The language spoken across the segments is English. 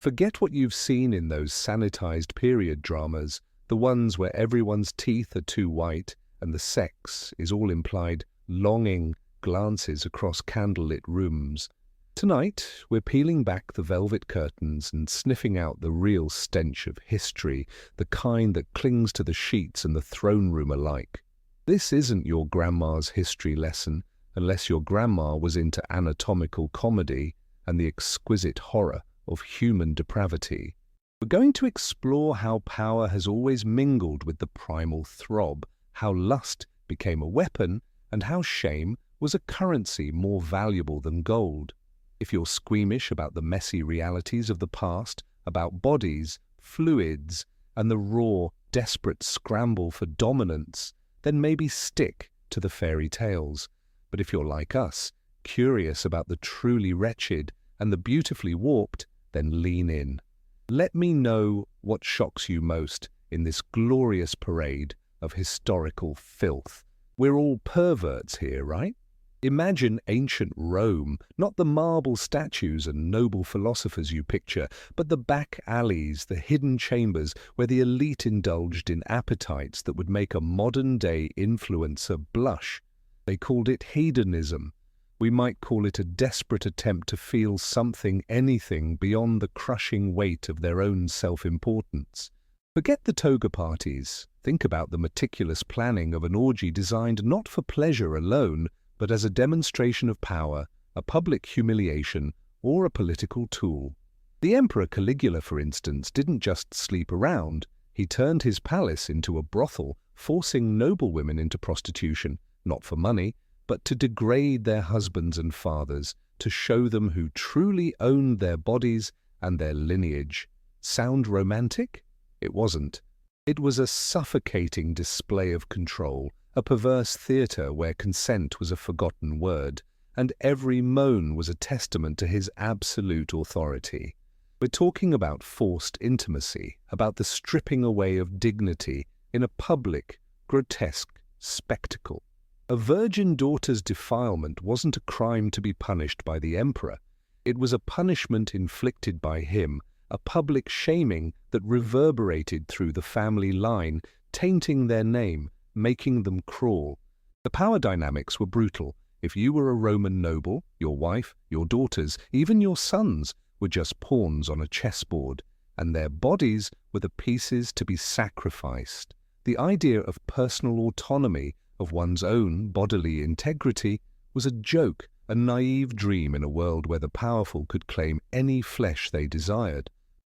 Forget what you've seen in those sanitized period dramas, the ones where everyone's teeth are too white and the sex is all implied longing glances across candlelit rooms. Tonight, we're peeling back the velvet curtains and sniffing out the real stench of history, the kind that clings to the sheets and the throne room alike. This isn't your grandma's history lesson, unless your grandma was into anatomical comedy and the exquisite horror of human depravity. We're going to explore how power has always mingled with the primal throb, how lust became a weapon, and how shame was a currency more valuable than gold. If you're squeamish about the messy realities of the past, about bodies, fluids, and the raw, desperate scramble for dominance, then maybe stick to the fairy tales. But if you're like us, curious about the truly wretched and the beautifully warped, then lean in. Let me know what shocks you most in this glorious parade of historical filth. We're all perverts here, right? Imagine ancient Rome, not the marble statues and noble philosophers you picture, but the back alleys, the hidden chambers where the elite indulged in appetites that would make a modern-day influencer blush. They called it hedonism. We might call it a desperate attempt to feel something, anything, beyond the crushing weight of their own self-importance. Forget the toga parties. Think about the meticulous planning of an orgy designed not for pleasure alone, but as a demonstration of power, a public humiliation, or a political tool. The Emperor Caligula, for instance, didn't just sleep around. He turned his palace into a brothel, forcing noblewomen into prostitution, not for money, but to degrade their husbands and fathers, to show them who truly owned their bodies and their lineage. Sound romantic? It wasn't. It was a suffocating display of control, a perverse theatre where consent was a forgotten word, and every moan was a testament to his absolute authority. We're talking about forced intimacy, about the stripping away of dignity in a public, grotesque spectacle. A virgin daughter's defilement wasn't a crime to be punished by the emperor. It was a punishment inflicted by him, a public shaming that reverberated through the family line, tainting their name, making them crawl. The power dynamics were brutal. If you were a Roman noble, your wife, your daughters, even your sons were just pawns on a chessboard, and their bodies were the pieces to be sacrificed. The idea of personal autonomy, of one's own bodily integrity, was a joke, a naive dream in a world where the powerful could claim any flesh they desired.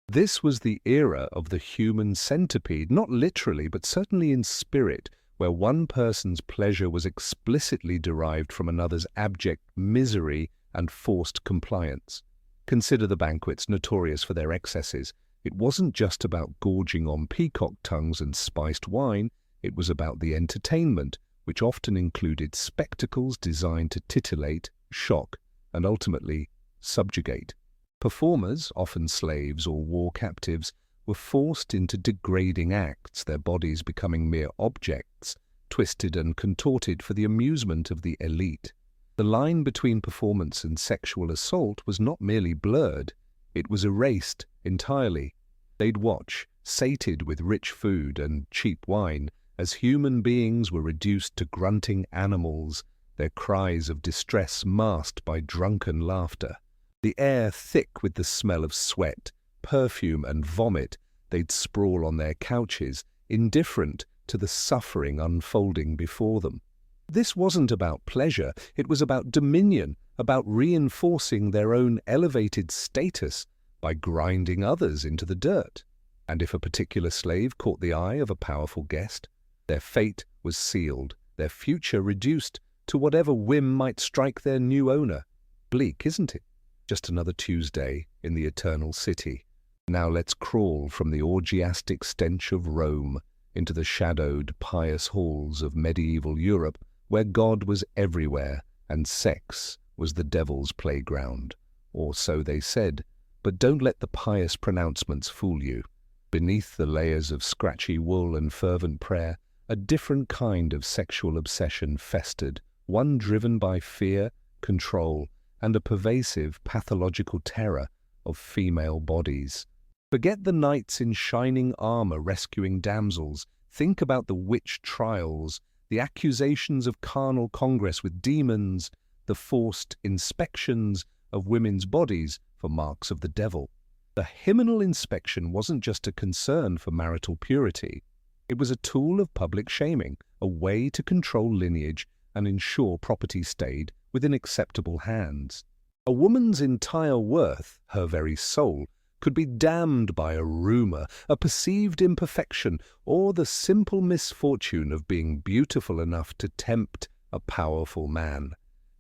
This was the era of the human centipede, not literally, but certainly in spirit, where one person's pleasure was explicitly derived from another's abject misery and forced compliance. Consider the banquets notorious for their excesses. It wasn't just about gorging on peacock tongues and spiced wine, it was about the entertainment, which often included spectacles designed to titillate, shock, and ultimately subjugate. Performers, often slaves or war captives, were forced into degrading acts, their bodies becoming mere objects, twisted and contorted for the amusement of the elite. The line between performance and sexual assault was not merely blurred, it was erased entirely. They'd watch, sated with rich food and cheap wine, as human beings were reduced to grunting animals, their cries of distress masked by drunken laughter. The air thick with the smell of sweat, perfume and vomit, they'd sprawl on their couches, indifferent to the suffering unfolding before them. This wasn't about pleasure, it was about dominion, about reinforcing their own elevated status by grinding others into the dirt. And if a particular slave caught the eye of a powerful guest, their fate was sealed, their future reduced to whatever whim might strike their new owner. Bleak, isn't it? Just another Tuesday in the eternal city. Now let's crawl from the orgiastic stench of Rome into the shadowed, pious halls of medieval Europe, where God was everywhere and sex was the devil's playground. Or so they said, but don't let the pious pronouncements fool you. Beneath the layers of scratchy wool and fervent prayer, a different kind of sexual obsession festered, one driven by fear, control, and a pervasive pathological terror of female bodies. Forget the knights in shining armor rescuing damsels. Think about the witch trials, the accusations of carnal congress with demons, the forced inspections of women's bodies for marks of the devil. The hymenal inspection wasn't just a concern for marital purity. It was a tool of public shaming, a way to control lineage and ensure property stayed within acceptable hands. A woman's entire worth, her very soul, could be damned by a rumor, a perceived imperfection, or the simple misfortune of being beautiful enough to tempt a powerful man.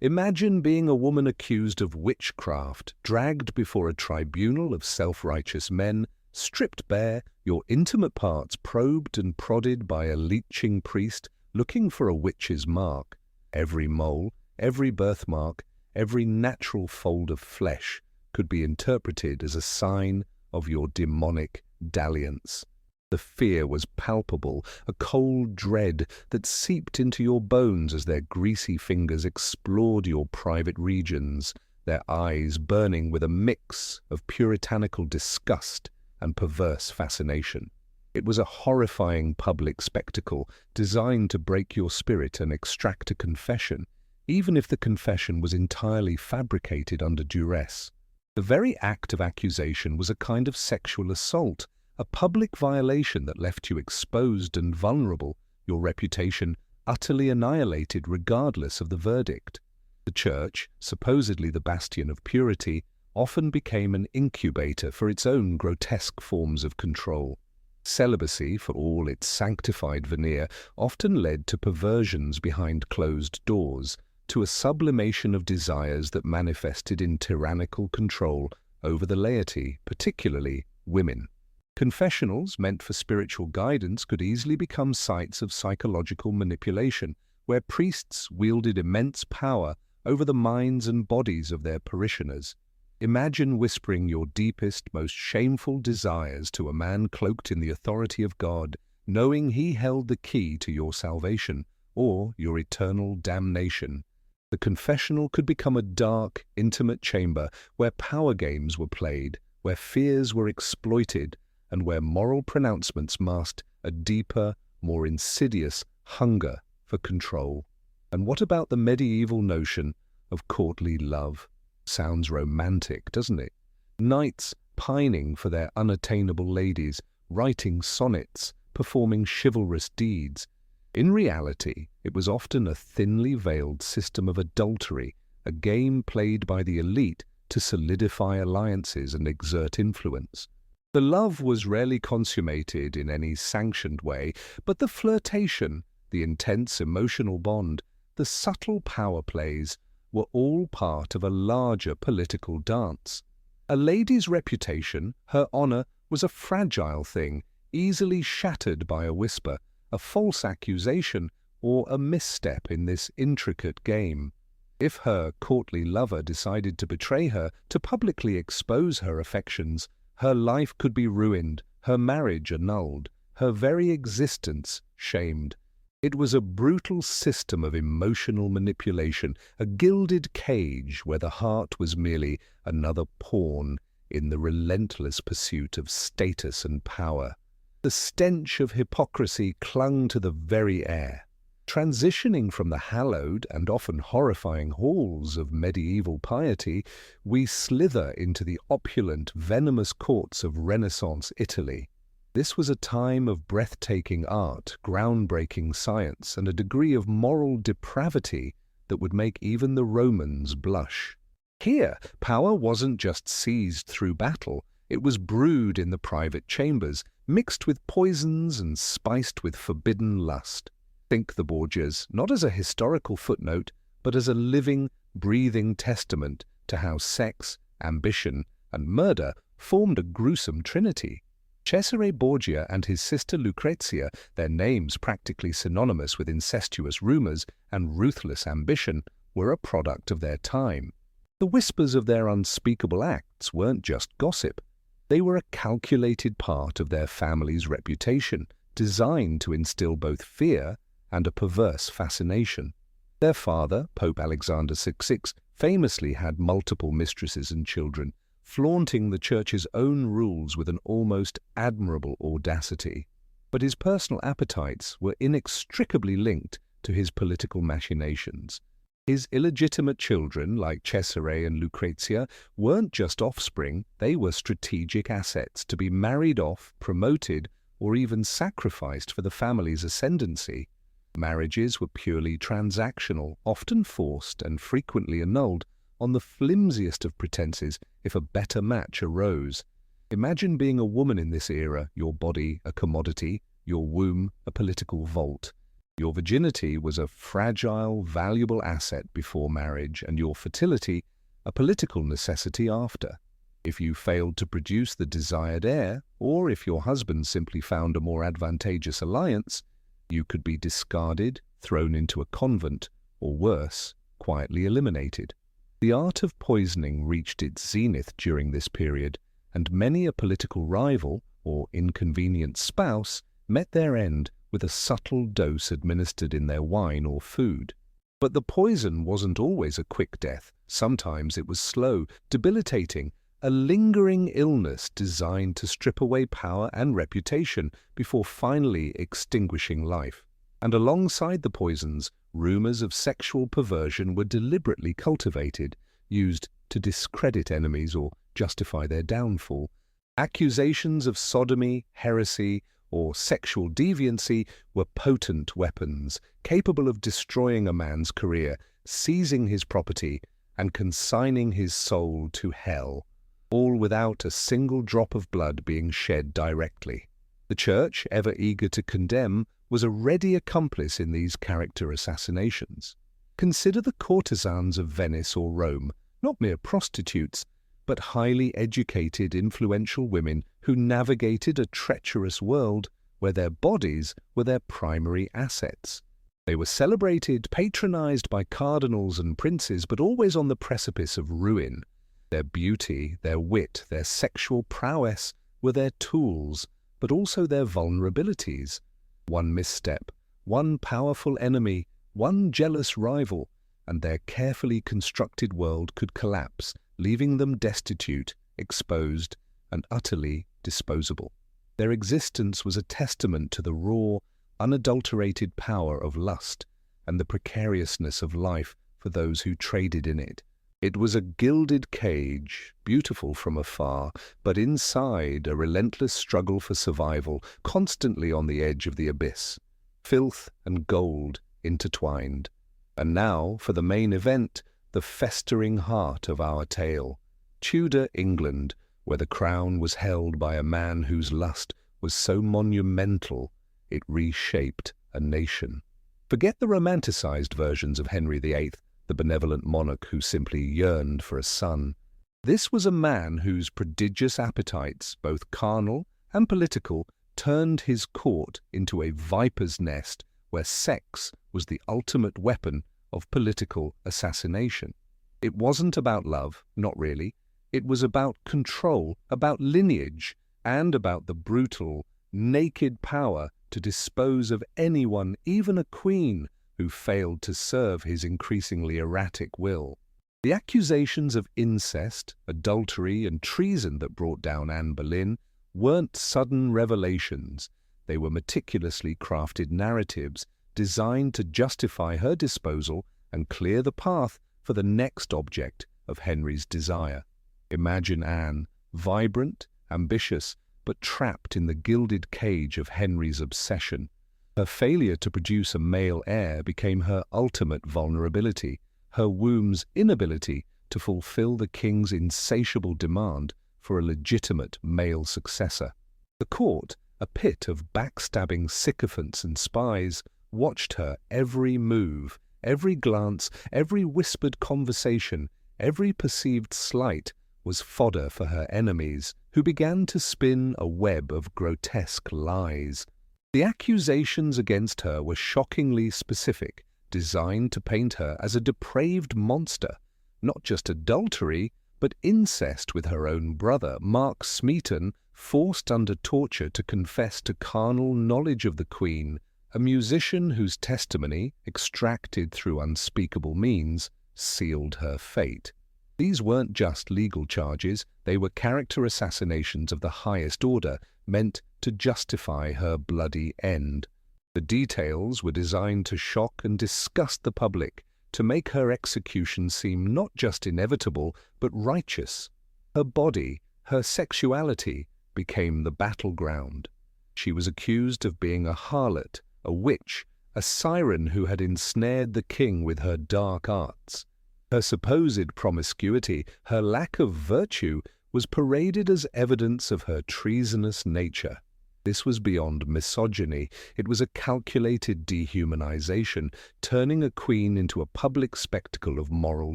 Imagine being a woman accused of witchcraft, dragged before a tribunal of self-righteous men, stripped bare, your intimate parts probed and prodded by a leeching priest looking for a witch's mark. Every mole, every birthmark, every natural fold of flesh could be interpreted as a sign of your demonic dalliance. The fear was palpable, a cold dread that seeped into your bones as their greasy fingers explored your private regions, their eyes burning with a mix of puritanical disgust and perverse fascination. It was a horrifying public spectacle designed to break your spirit and extract a confession, even if the confession was entirely fabricated under duress. The very act of accusation was a kind of sexual assault, a public violation that left you exposed and vulnerable, your reputation utterly annihilated regardless of the verdict. The church, supposedly the bastion of purity, often became an incubator for its own grotesque forms of control. Celibacy, for all its sanctified veneer, often led to perversions behind closed doors, to a sublimation of desires that manifested in tyrannical control over the laity, particularly women. Confessionals, meant for spiritual guidance, could easily become sites of psychological manipulation, where priests wielded immense power over the minds and bodies of their parishioners. Imagine whispering your deepest, most shameful desires to a man cloaked in the authority of God, knowing he held the key to your salvation or your eternal damnation. The confessional could become a dark, intimate chamber where power games were played, where fears were exploited, and where moral pronouncements masked a deeper, more insidious hunger for control. And what about the medieval notion of courtly love? Sounds romantic, doesn't it? Knights pining for their unattainable ladies, writing sonnets, performing chivalrous deeds. In reality, it was often a thinly veiled system of adultery, a game played by the elite to solidify alliances and exert influence. The love was rarely consummated in any sanctioned way, but the flirtation, the intense emotional bond, the subtle power plays were all part of a larger political dance. A lady's reputation, her honor, was a fragile thing, easily shattered by a whisper, a false accusation, or a misstep in this intricate game. If her courtly lover decided to betray her, to publicly expose her affections, her life could be ruined, her marriage annulled, her very existence shamed. It was a brutal system of emotional manipulation, a gilded cage where the heart was merely another pawn in the relentless pursuit of status and power. The stench of hypocrisy clung to the very air. Transitioning from the hallowed and often horrifying halls of medieval piety, we slither into the opulent, venomous courts of Renaissance Italy. This was a time of breathtaking art, groundbreaking science, and a degree of moral depravity that would make even the Romans blush. Here, power wasn't just seized through battle, it was brewed in the private chambers, mixed with poisons and spiced with forbidden lust. Think the Borgias, not as a historical footnote, but as a living, breathing testament to how sex, ambition, and murder formed a gruesome trinity. Cesare Borgia and his sister Lucrezia, their names practically synonymous with incestuous rumors and ruthless ambition, were a product of their time. The whispers of their unspeakable acts weren't just gossip. They were a calculated part of their family's reputation, designed to instill both fear and a perverse fascination. Their father, Pope Alexander VI, famously had multiple mistresses and children, flaunting the Church's own rules with an almost admirable audacity. But his personal appetites were inextricably linked to his political machinations. His illegitimate children, like Cesare and Lucrezia, weren't just offspring, they were strategic assets to be married off, promoted, or even sacrificed for the family's ascendancy. Marriages were purely transactional, often forced and frequently annulled on the flimsiest of pretenses if a better match arose. Imagine being a woman in this era, your body a commodity, your womb a political vault. Your virginity was a fragile, valuable asset before marriage, and your fertility a political necessity after. If you failed to produce the desired heir, or if your husband simply found a more advantageous alliance, you could be discarded, thrown into a convent, or worse, quietly eliminated. The art of poisoning reached its zenith during this period, and many a political rival, or inconvenient spouse, met their end with a subtle dose administered in their wine or food. But the poison wasn't always a quick death. Sometimes it was slow, debilitating, a lingering illness designed to strip away power and reputation before finally extinguishing life. And alongside the poisons, rumors of sexual perversion were deliberately cultivated, used to discredit enemies or justify their downfall. Accusations of sodomy, heresy, or sexual deviancy were potent weapons, capable of destroying a man's career, seizing his property, and consigning his soul to hell, all without a single drop of blood being shed directly. The Church, ever eager to condemn, was a ready accomplice in these character assassinations. Consider the courtesans of Venice or Rome, not mere prostitutes, but highly educated, influential women who navigated a treacherous world where their bodies were their primary assets. They were celebrated, patronized by cardinals and princes, but always on the precipice of ruin. Their beauty, their wit, their sexual prowess were their tools, but also their vulnerabilities. One misstep, one powerful enemy, one jealous rival, and their carefully constructed world could collapse, leaving them destitute, exposed, and utterly disposable. Their existence was a testament to the raw, unadulterated power of lust and the precariousness of life for those who traded in it. It was a gilded cage, beautiful from afar, but inside a relentless struggle for survival, constantly on the edge of the abyss. Filth and gold intertwined. And now, for the main event, the festering heart of our tale. Tudor England, where the crown was held by a man whose lust was so monumental it reshaped a nation. Forget the romanticized versions of Henry VIII, the benevolent monarch who simply yearned for a son. This was a man whose prodigious appetites, both carnal and political, turned his court into a viper's nest where sex was the ultimate weapon of political assassination. It wasn't about love, not really. It was about control, about lineage, and about the brutal, naked power to dispose of anyone, even a queen, who failed to serve his increasingly erratic will. The accusations of incest, adultery, and treason that brought down Anne Boleyn weren't sudden revelations. They were meticulously crafted narratives designed to justify her disposal and clear the path for the next object of Henry's desire. Imagine Anne, vibrant, ambitious, but trapped in the gilded cage of Henry's obsession. Her failure to produce a male heir became her ultimate vulnerability, her womb's inability to fulfill the king's insatiable demand for a legitimate male successor. The court, a pit of backstabbing sycophants and spies, watched her every move, every glance, every whispered conversation, every perceived slight was fodder for her enemies, who began to spin a web of grotesque lies. The accusations against her were shockingly specific, designed to paint her as a depraved monster, not just adultery, but incest with her own brother, Mark Smeaton, forced under torture to confess to carnal knowledge of the Queen, a musician whose testimony, extracted through unspeakable means, sealed her fate. These weren't just legal charges, they were character assassinations of the highest order, meant to justify her bloody end. The details were designed to shock and disgust the public, to make her execution seem not just inevitable, but righteous. Her body, her sexuality, became the battleground. She was accused of being a harlot, a witch, a siren who had ensnared the king with her dark arts. Her supposed promiscuity, her lack of virtue, was paraded as evidence of her treasonous nature. This was beyond misogyny. It was a calculated dehumanization, turning a queen into a public spectacle of moral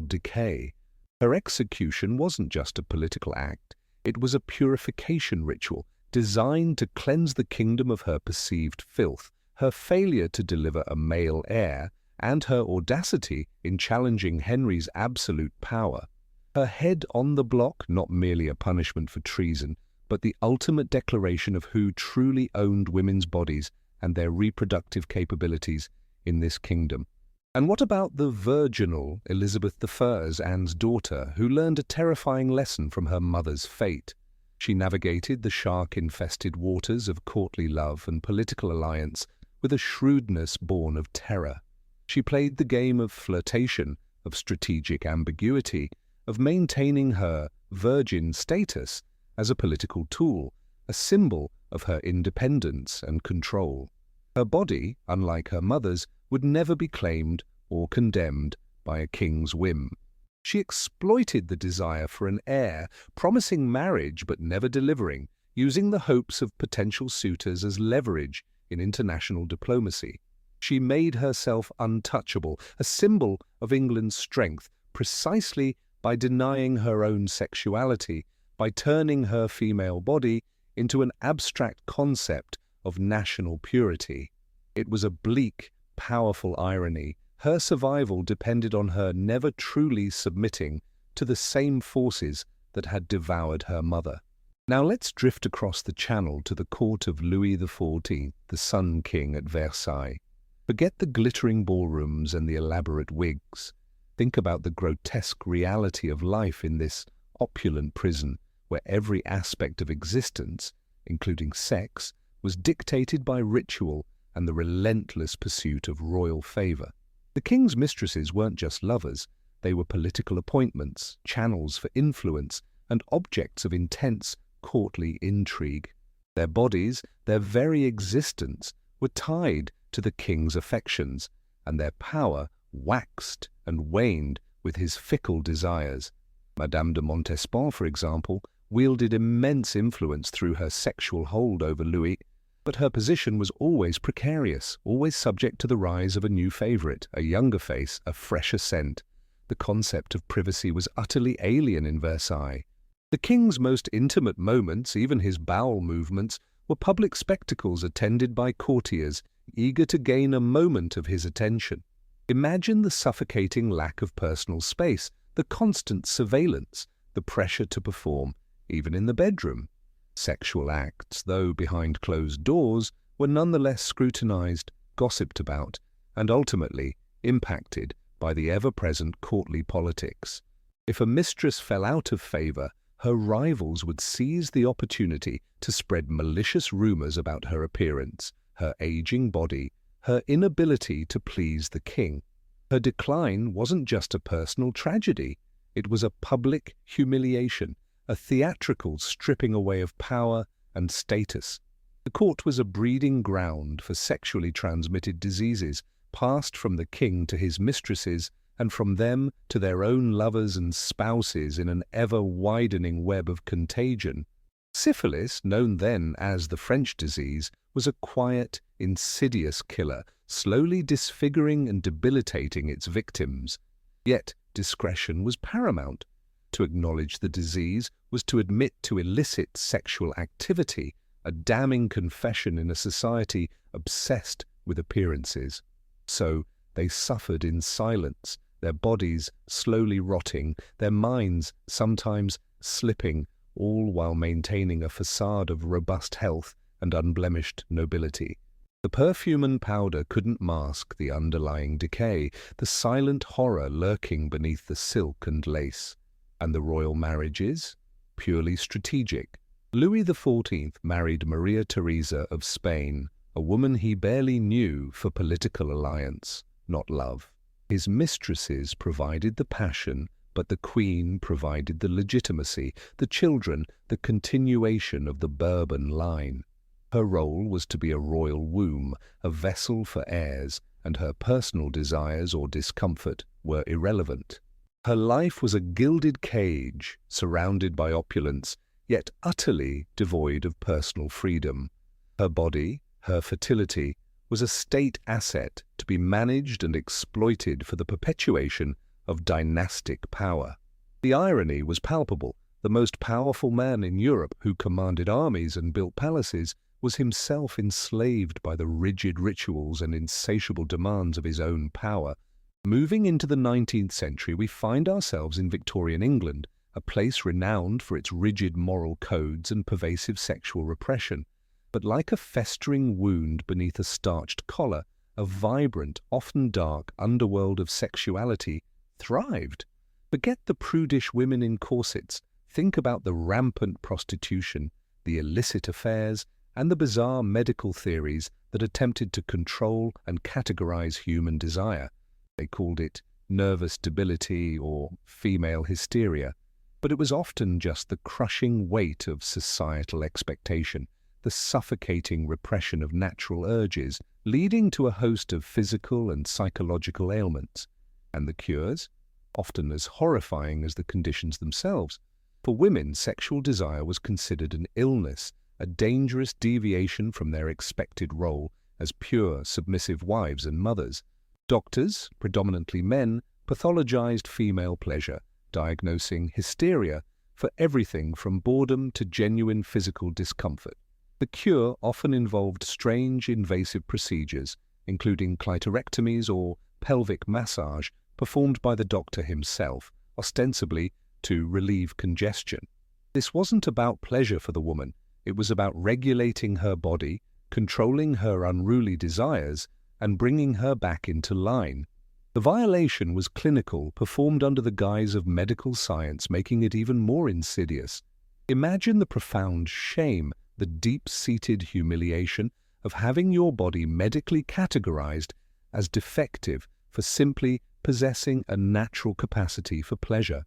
decay. Her execution wasn't just a political act. It was a purification ritual designed to cleanse the kingdom of her perceived filth, her failure to deliver a male heir, and her audacity in challenging Henry's absolute power. Her head on the block, not merely a punishment for treason, but the ultimate declaration of who truly owned women's bodies and their reproductive capabilities in this kingdom. And what about the virginal Elizabeth I, Anne's daughter, who learned a terrifying lesson from her mother's fate? She navigated the shark-infested waters of courtly love and political alliance with a shrewdness born of terror. She played the game of flirtation, of strategic ambiguity, of maintaining her virgin status as a political tool, a symbol of her independence and control. Her body, unlike her mother's, would never be claimed or condemned by a king's whim. She exploited the desire for an heir, promising marriage but never delivering, using the hopes of potential suitors as leverage in international diplomacy. She made herself untouchable, a symbol of England's strength, precisely by denying her own sexuality, by turning her female body into an abstract concept of national purity. It was a bleak, powerful irony. Her survival depended on her never truly submitting to the same forces that had devoured her mother. Now let's drift across the Channel to the court of Louis XIV, the Sun King at Versailles. Forget the glittering ballrooms and the elaborate wigs. Think about the grotesque reality of life in this opulent prison, where every aspect of existence, including sex, was dictated by ritual and the relentless pursuit of royal favor. The king's mistresses weren't just lovers, they were political appointments, channels for influence, and objects of intense courtly intrigue. Their bodies, their very existence, were tied to the king's affections, and their power waxed and waned with his fickle desires. Madame de Montespan, for example, wielded immense influence through her sexual hold over Louis, but her position was always precarious, always subject to the rise of a new favorite, a younger face, a fresher scent. The concept of privacy was utterly alien in Versailles. The king's most intimate moments, even his bowel movements, were public spectacles attended by courtiers, eager to gain a moment of his attention. Imagine the suffocating lack of personal space, the constant surveillance, the pressure to perform, even in the bedroom. Sexual acts, though behind closed doors, were nonetheless scrutinized, gossiped about, and ultimately impacted by the ever-present courtly politics. If a mistress fell out of favor, her rivals would seize the opportunity to spread malicious rumors about her appearance, her aging body, her inability to please the king. Her decline wasn't just a personal tragedy, it was a public humiliation, a theatrical stripping away of power and status. The court was a breeding ground for sexually transmitted diseases, passed from the king to his mistresses, and from them to their own lovers and spouses in an ever-widening web of contagion. Syphilis, known then as the French disease, was a quiet, insidious killer, slowly disfiguring and debilitating its victims. Yet discretion was paramount. To acknowledge the disease was to admit to illicit sexual activity, a damning confession in a society obsessed with appearances. So they suffered in silence, their bodies slowly rotting, their minds sometimes slipping, all while maintaining a facade of robust health and unblemished nobility. The perfume and powder couldn't mask the underlying decay, the silent horror lurking beneath the silk and lace. And the royal marriages? Purely strategic. Louis XIV married Maria Theresa of Spain, a woman he barely knew, for political alliance, not love. His mistresses provided the passion, but the queen provided the legitimacy, the children, the continuation of the Bourbon line. Her role was to be a royal womb, a vessel for heirs, and her personal desires or discomfort were irrelevant. Her life was a gilded cage, surrounded by opulence, yet utterly devoid of personal freedom. Her body, her fertility, was a state asset to be managed and exploited for the perpetuation of dynastic power. The irony was palpable. The most powerful man in Europe, who commanded armies and built palaces, was himself enslaved by the rigid rituals and insatiable demands of his own power. Moving into the 19th century, we find ourselves in Victorian England, a place renowned for its rigid moral codes and pervasive sexual repression. But like a festering wound beneath a starched collar, a vibrant, often dark underworld of sexuality thrived. Forget the prudish women in corsets. Think about the rampant prostitution, the illicit affairs, and the bizarre medical theories that attempted to control and categorize human desire. They called it nervous debility or female hysteria, but it was often just the crushing weight of societal expectation, the suffocating repression of natural urges, leading to a host of physical and psychological ailments. And the cures? Often as horrifying as the conditions themselves. For women, sexual desire was considered an illness, a dangerous deviation from their expected role as pure, submissive wives and mothers. Doctors, predominantly men, pathologized female pleasure, diagnosing hysteria for everything from boredom to genuine physical discomfort. The cure often involved strange, invasive procedures, including clitorectomies or pelvic massage, performed by the doctor himself, ostensibly to relieve congestion. This wasn't about pleasure for the woman. It was about regulating her body, controlling her unruly desires, and bringing her back into line. The violation was clinical, performed under the guise of medical science, making it even more insidious. Imagine the profound shame, the deep-seated humiliation of having your body medically categorized as defective for simply possessing a natural capacity for pleasure.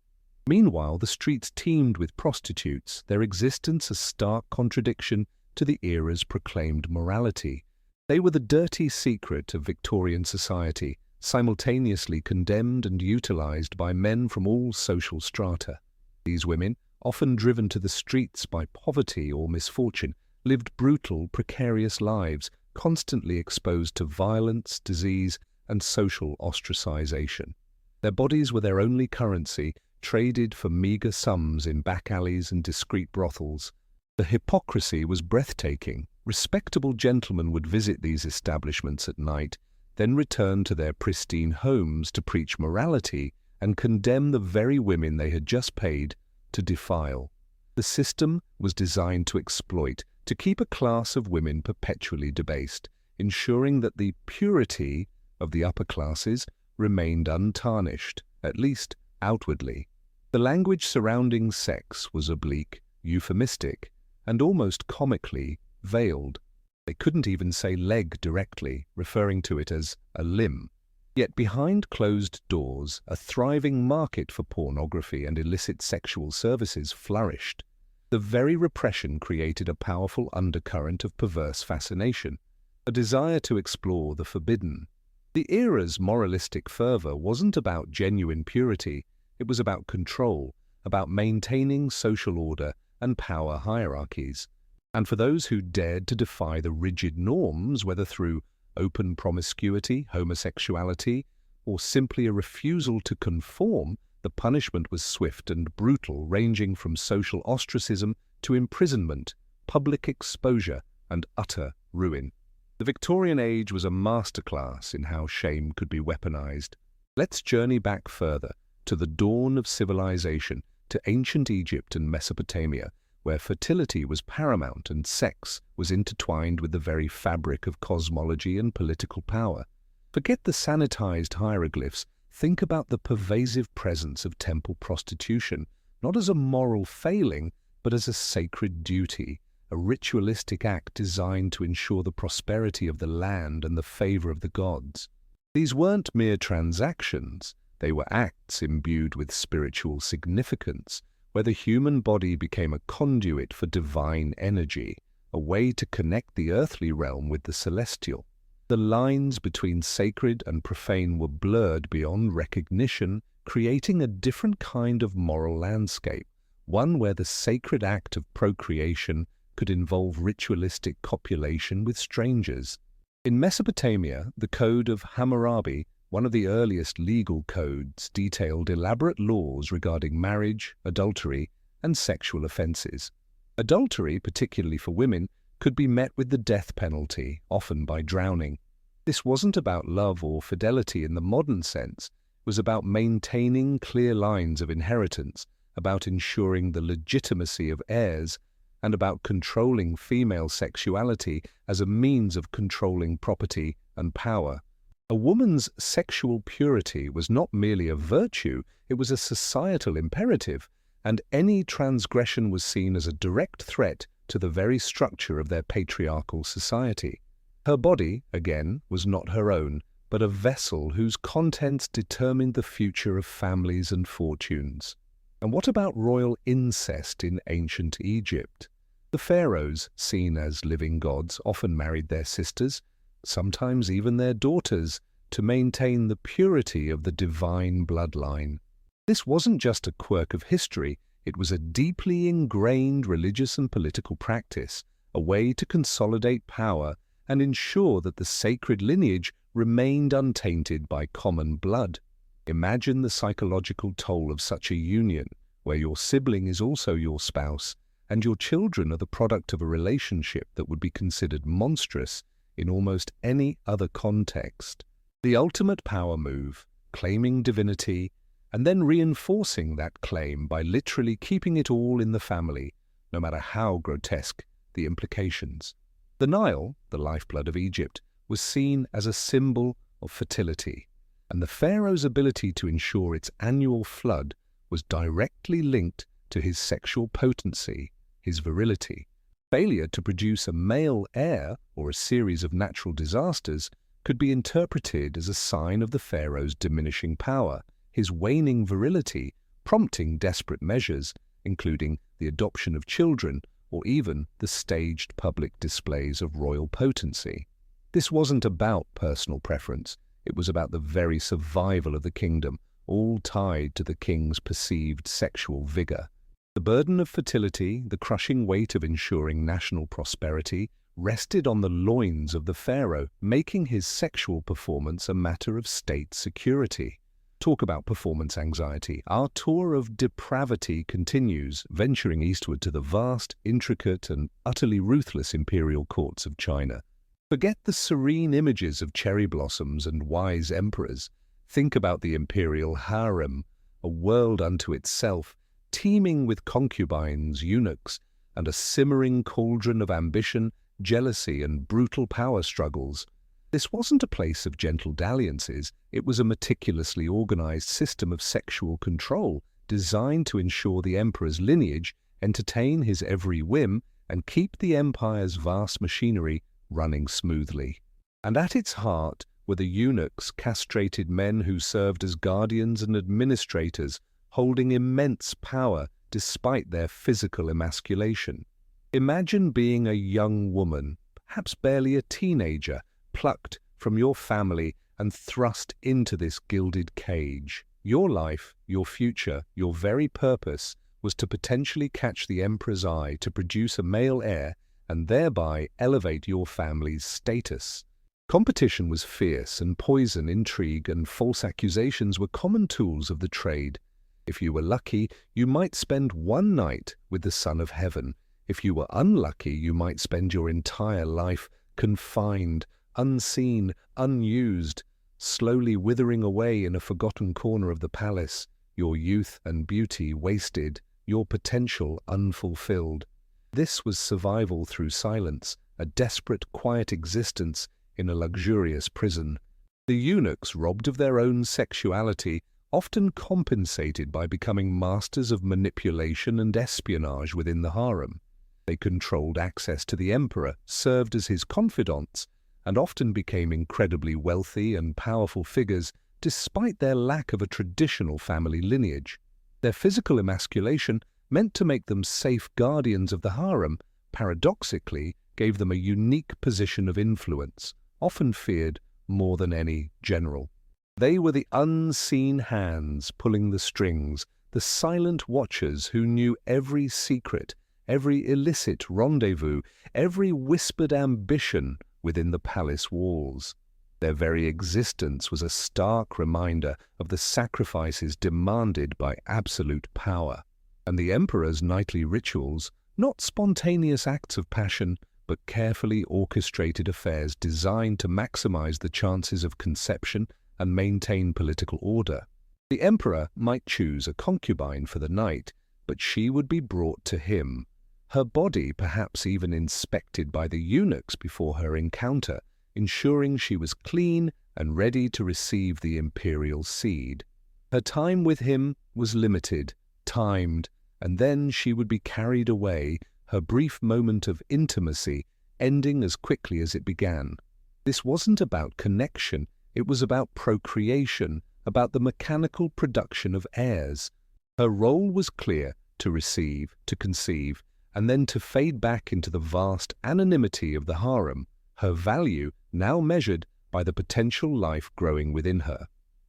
Meanwhile, the streets teemed with prostitutes, their existence a stark contradiction to the era's proclaimed morality. They were the dirty secret of Victorian society, simultaneously condemned and utilized by men from all social strata. These women, often driven to the streets by poverty or misfortune, lived brutal, precarious lives, constantly exposed to violence, disease, and social ostracization. Their bodies were their only currency, traded for meager sums in back alleys and discreet brothels. The hypocrisy was breathtaking. Respectable gentlemen would visit these establishments at night, then return to their pristine homes to preach morality and condemn the very women they had just paid to defile. The system was designed to exploit, to keep a class of women perpetually debased, ensuring that the purity of the upper classes remained untarnished, at least outwardly. The language surrounding sex was oblique, euphemistic, and almost comically veiled. They couldn't even say leg directly, referring to it as a limb. Yet behind closed doors, a thriving market for pornography and illicit sexual services flourished. The very repression created a powerful undercurrent of perverse fascination, a desire to explore the forbidden. The era's moralistic fervor wasn't about genuine purity, it was about control, about maintaining social order and power hierarchies. And for those who dared to defy the rigid norms, whether through open promiscuity, homosexuality, or simply a refusal to conform, the punishment was swift and brutal, ranging from social ostracism to imprisonment, public exposure, and utter ruin. The Victorian age was a masterclass in how shame could be weaponized. Let's journey back further, to the dawn of civilization, to ancient Egypt and Mesopotamia, where fertility was paramount and sex was intertwined with the very fabric of cosmology and political power. Forget the sanitized hieroglyphs, think about the pervasive presence of temple prostitution, not as a moral failing, but as a sacred duty, a ritualistic act designed to ensure the prosperity of the land and the favor of the gods. These weren't mere transactions, they were acts imbued with spiritual significance, where the human body became a conduit for divine energy, a way to connect the earthly realm with the celestial. The lines between sacred and profane were blurred beyond recognition, creating a different kind of moral landscape, one where the sacred act of procreation could involve ritualistic copulation with strangers. In Mesopotamia, the Code of Hammurabi, one of the earliest legal codes, detailed elaborate laws regarding marriage, adultery, and sexual offenses. Adultery, particularly for women, could be met with the death penalty, often by drowning. This wasn't about love or fidelity in the modern sense. It was about maintaining clear lines of inheritance, about ensuring the legitimacy of heirs, and about controlling female sexuality as a means of controlling property and power. A woman's sexual purity was not merely a virtue, it was a societal imperative, and any transgression was seen as a direct threat to the very structure of their patriarchal society. Her body, again, was not her own, but a vessel whose contents determined the future of families and fortunes. And what about royal incest in ancient Egypt? The pharaohs, seen as living gods, often married their sisters, sometimes even their daughters, to maintain the purity of the divine bloodline. This wasn't just a quirk of history, it was a deeply ingrained religious and political practice, a way to consolidate power and ensure that the sacred lineage remained untainted by common blood. Imagine the psychological toll of such a union, where your sibling is also your spouse, and your children are the product of a relationship that would be considered monstrous in almost any other context. The ultimate power move, claiming divinity, and then reinforcing that claim by literally keeping it all in the family, no matter how grotesque the implications. The Nile, the lifeblood of Egypt, was seen as a symbol of fertility, and the pharaoh's ability to ensure its annual flood was directly linked to his sexual potency, his virility. Failure to produce a male heir or a series of natural disasters could be interpreted as a sign of the pharaoh's diminishing power, his waning virility, prompting desperate measures, including the adoption of children or even the staged public displays of royal potency. This wasn't about personal preference, it was about the very survival of the kingdom, all tied to the king's perceived sexual vigor. The burden of fertility, the crushing weight of ensuring national prosperity, rested on the loins of the pharaoh, making his sexual performance a matter of state security. Talk about performance anxiety. Our tour of depravity continues, venturing eastward to the vast, intricate, and utterly ruthless imperial courts of China. Forget the serene images of cherry blossoms and wise emperors. Think about the imperial harem, a world unto itself, teeming with concubines, eunuchs, and a simmering cauldron of ambition, jealousy, and brutal power struggles. This wasn't a place of gentle dalliances, it was a meticulously organized system of sexual control designed to ensure the emperor's lineage, entertain his every whim, and keep the empire's vast machinery running smoothly. And at its heart were the eunuchs, castrated men who served as guardians and administrators, holding immense power despite their physical emasculation. Imagine being a young woman, perhaps barely a teenager, plucked from your family and thrust into this gilded cage. Your life, your future, your very purpose was to potentially catch the emperor's eye, to produce a male heir, and thereby elevate your family's status. Competition was fierce, and poison, intrigue, and false accusations were common tools of the trade. If you were lucky, you might spend one night with the Son of Heaven. If you were unlucky, you might spend your entire life confined, unseen, unused, slowly withering away in a forgotten corner of the palace, your youth and beauty wasted, your potential unfulfilled. This was survival through silence, a desperate, quiet existence in a luxurious prison. The eunuchs, robbed of their own sexuality, often compensated by becoming masters of manipulation and espionage within the harem. They controlled access to the emperor, served as his confidants, and often became incredibly wealthy and powerful figures despite their lack of a traditional family lineage. Their physical emasculation, meant to make them safe guardians of the harem, paradoxically gave them a unique position of influence, often feared more than any general. They were the unseen hands pulling the strings, the silent watchers who knew every secret, every illicit rendezvous, every whispered ambition within the palace walls. Their very existence was a stark reminder of the sacrifices demanded by absolute power. And the emperor's nightly rituals, not spontaneous acts of passion, but carefully orchestrated affairs designed to maximize the chances of conception and maintain political order. The emperor might choose a concubine for the night, but she would be brought to him, her body perhaps even inspected by the eunuchs before her encounter, ensuring she was clean and ready to receive the imperial seed. Her time with him was limited, timed, and then she would be carried away, her brief moment of intimacy ending as quickly as it began. This wasn't about connection, it was about procreation, about the mechanical production of heirs. Her role was clear: to receive, to conceive, and then to fade back into the vast anonymity of the harem, her value now measured by the potential life growing within her.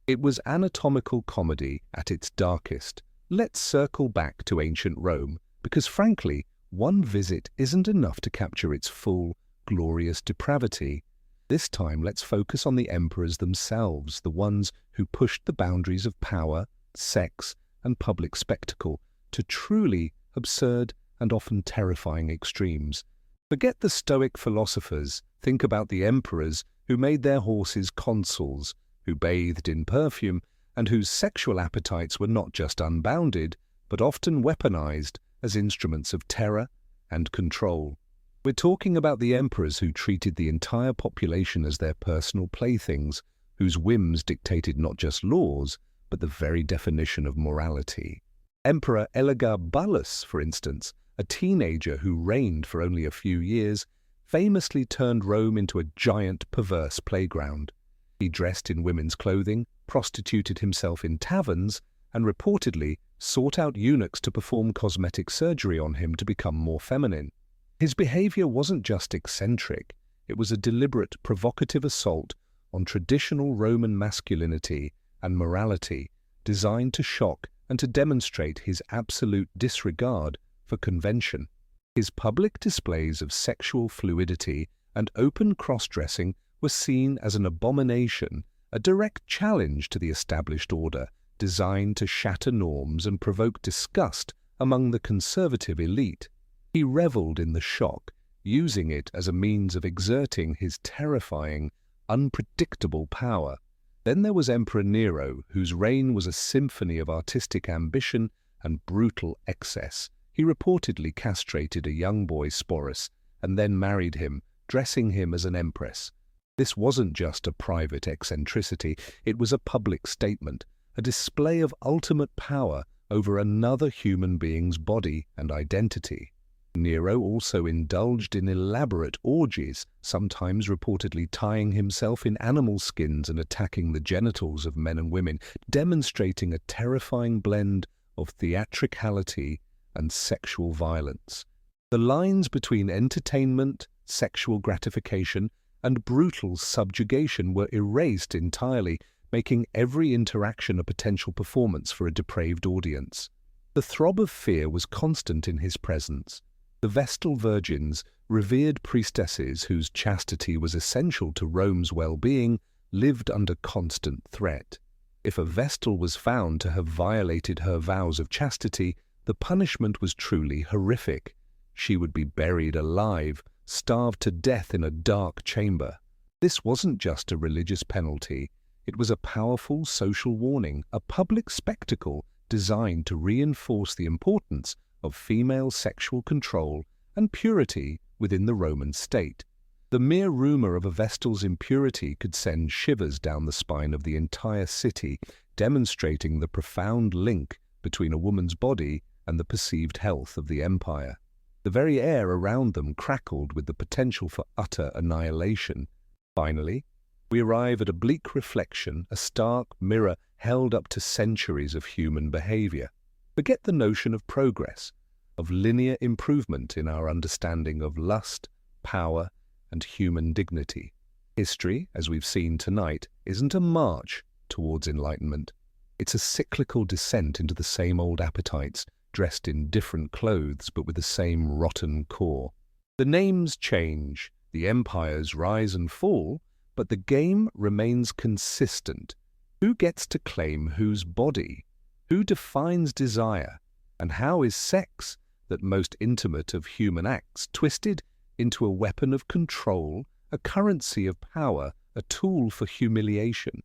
It was anatomical comedy at its darkest. Let's circle back to ancient Rome, because frankly, one visit isn't enough to capture its full, glorious depravity. This time let's focus on the emperors themselves, the ones who pushed the boundaries of power, sex, and public spectacle to truly absurd and often terrifying extremes. Forget the Stoic philosophers. Think about the emperors who made their horses consuls, who bathed in perfume, and whose sexual appetites were not just unbounded, but often weaponized as instruments of terror and control. We're talking about the emperors who treated the entire population as their personal playthings, whose whims dictated not just laws, but the very definition of morality. Emperor Elagabalus, for instance, a teenager who reigned for only a few years, famously turned Rome into a giant, perverse playground. He dressed in women's clothing, prostituted himself in taverns, and reportedly sought out eunuchs to perform cosmetic surgery on him to become more feminine. His behavior wasn't just eccentric, it was a deliberate, provocative assault on traditional Roman masculinity and morality, designed to shock and to demonstrate his absolute disregard for convention. His public displays of sexual fluidity and open cross-dressing were seen as an abomination, a direct challenge to the established order, designed to shatter norms and provoke disgust among the conservative elite. He reveled in the shock, using it as a means of exerting his terrifying, unpredictable power. Then there was Emperor Nero, whose reign was a symphony of artistic ambition and brutal excess. He reportedly castrated a young boy, Sporus, and then married him, dressing him as an empress. This wasn't just a private eccentricity, it was a public statement, a display of ultimate power over another human being's body and identity. Nero also indulged in elaborate orgies, sometimes reportedly tying himself in animal skins and attacking the genitals of men and women, demonstrating a terrifying blend of theatricality and sexual violence. The lines between entertainment, sexual gratification, and brutal subjugation were erased entirely, making every interaction a potential performance for a depraved audience. The throb of fear was constant in his presence. The Vestal virgins, revered priestesses whose chastity was essential to Rome's well-being, lived under constant threat. If a Vestal was found to have violated her vows of chastity, the punishment was truly horrific. She would be buried alive, starved to death in a dark chamber. This wasn't just a religious penalty. It was a powerful social warning, a public spectacle designed to reinforce the importance of female sexual control and purity within the Roman state. The mere rumor of a Vestal's impurity could send shivers down the spine of the entire city, demonstrating the profound link between a woman's body and the perceived health of the empire. The very air around them crackled with the potential for utter annihilation. Finally, we arrive at a bleak reflection, a stark mirror held up to centuries of human behavior. Forget the notion of progress, of linear improvement in our understanding of lust, power, and human dignity. History, as we've seen tonight, isn't a march towards enlightenment. It's a cyclical descent into the same old appetites, dressed in different clothes but with the same rotten core. The names change, the empires rise and fall, but the game remains consistent. Who gets to claim whose body? Who defines desire? And how is sex, that most intimate of human acts, twisted into a weapon of control, a currency of power, a tool for humiliation?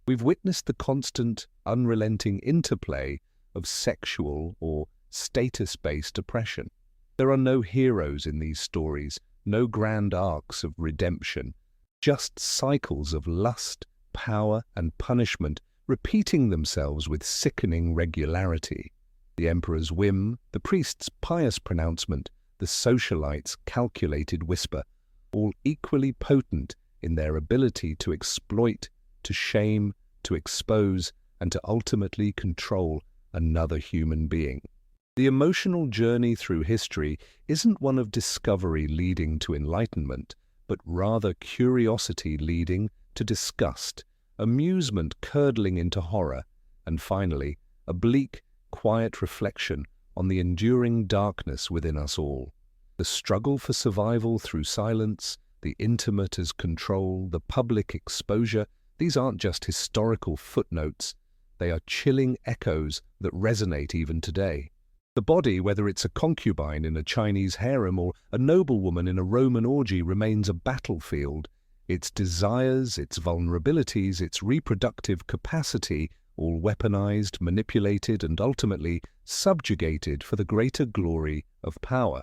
We've witnessed the constant, unrelenting interplay of sexual or status-based oppression. There are no heroes in these stories, no grand arcs of redemption, just cycles of lust, power, and punishment repeating themselves with sickening regularity. The emperor's whim, the priest's pious pronouncement, the socialite's calculated whisper, all equally potent in their ability to exploit, to shame, to expose, and to ultimately control another human being. The emotional journey through history isn't one of discovery leading to enlightenment, but rather curiosity leading to disgust, amusement curdling into horror, and finally, a bleak, quiet reflection on the enduring darkness within us all. The struggle for survival through silence, the intimate as control, the public exposure, these aren't just historical footnotes, they are chilling echoes that resonate even today. The body, whether it's a concubine in a Chinese harem or a noblewoman in a Roman orgy, remains a battlefield. Its desires, its vulnerabilities, its reproductive capacity, all weaponized, manipulated, and ultimately subjugated for the greater glory of power.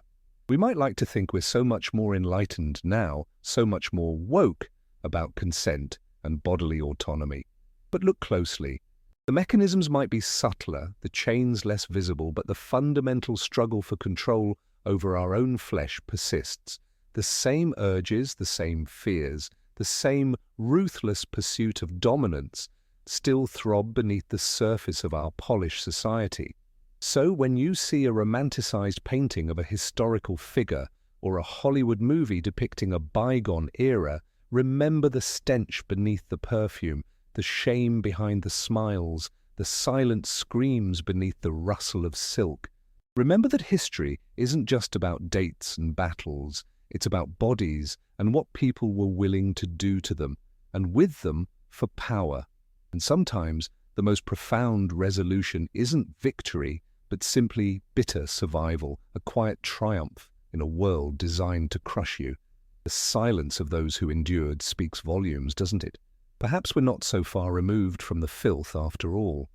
We might like to think we're so much more enlightened now, so much more woke about consent and bodily autonomy. But look closely. The mechanisms might be subtler, the chains less visible, but the fundamental struggle for control over our own flesh persists. The same urges, the same fears, the same ruthless pursuit of dominance still throb beneath the surface of our polished society. So when you see a romanticized painting of a historical figure or a Hollywood movie depicting a bygone era, remember the stench beneath the perfume, the shame behind the smiles, the silent screams beneath the rustle of silk. Remember that history isn't just about dates and battles, it's about bodies and what people were willing to do to them, and with them for power. And sometimes the most profound resolution isn't victory, but simply bitter survival, a quiet triumph in a world designed to crush you. The silence of those who endured speaks volumes, doesn't it? Perhaps we're not so far removed from the filth after all.